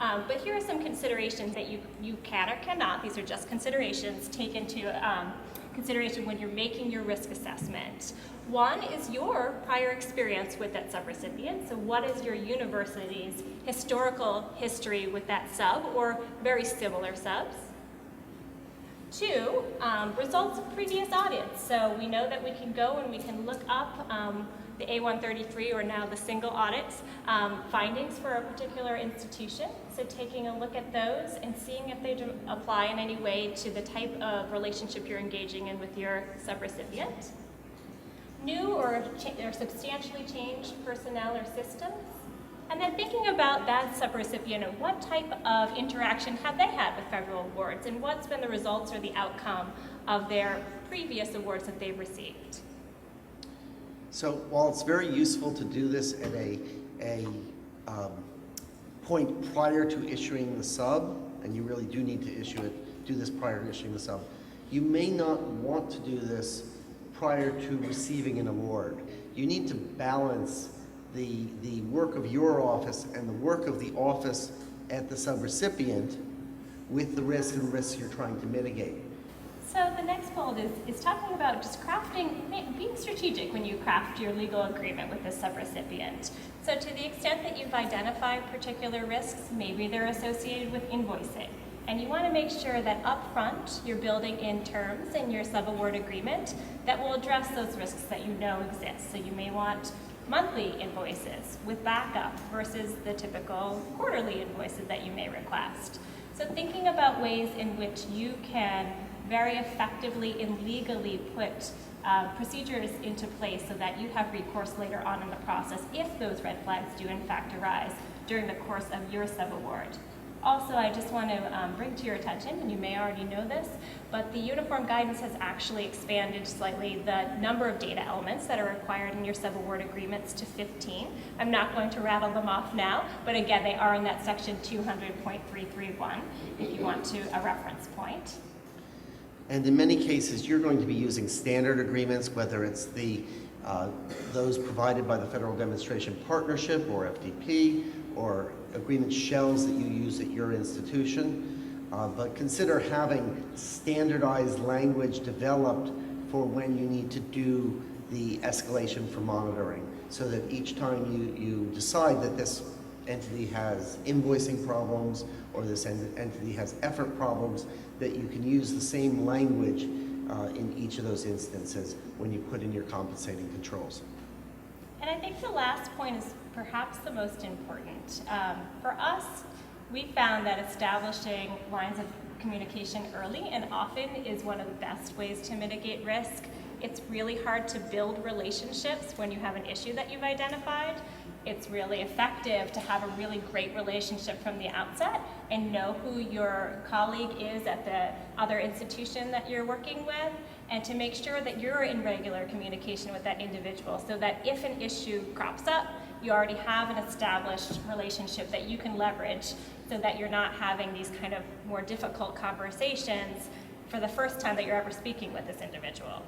But here are some considerations that you can or cannot, these are just considerations, take into consideration when you're making your risk assessment. One is your prior experience with that subrecipient. So what is your university's historical history with that sub or very similar subs? Two, results of previous audits. So we know that we can go and we can look up the A133 or now the single audits findings for a particular institution. So taking a look at those and seeing if they apply in any way to the type of relationship you're engaging in with your subrecipient. New or substantially changed personnel or systems. And then thinking about that subrecipient and what type of interaction have they had with federal awards and what's been the results or the outcome of their previous awards that they've received. So while it's very useful to do this at a point prior to issuing the sub, and you really do need to do this prior to issuing the sub, you may not want to do this prior to receiving an award. You need to balance the work of your office and the work of the office at the subrecipient with the risks you're trying to mitigate. So the next bullet is talking about just crafting, being strategic when you craft your legal agreement with the subrecipient. So to the extent that you've identified particular risks, maybe they're associated with invoicing, and you want to make sure that up front you're building in terms in your subaward agreement that will address those risks that you know exist. So you may want monthly invoices with backup versus the typical quarterly invoices that you may request. So thinking about ways in which you can very effectively and legally put procedures into place so that you have recourse later on in the process if those red flags do in fact arise during the course of your subaward. Also, I just want to bring to your attention, and you may already know this, but the uniform guidance has actually expanded slightly the number of data elements that are required in your subaward agreements to 15. I'm not going to rattle them off now, but again, they are in that section 200.331 if you want a reference point. And in many cases, you're going to be using standard agreements, whether it's those provided by the Federal Demonstration Partnership or FDP, or agreement shells that you use at your institution. But consider having standardized language developed for when you need to do the escalation for monitoring, so that each time you decide that this entity has invoicing problems or this entity has effort problems, that you can use the same language in each of those instances when you put in your compensating controls. And I think the last point is perhaps the most important. For us, we found that establishing lines of communication early and often is one of the best ways to mitigate risk. It's really hard to build relationships when you have an issue that you've identified. It's really effective to have a really great relationship from the outset and know who your colleague is at the other institution that you're working with, and to make sure that you're in regular communication with that individual so that if an issue crops up, you already have an established relationship that you can leverage so that you're not having these kind of more difficult conversations for the first time that you're ever speaking with this individual.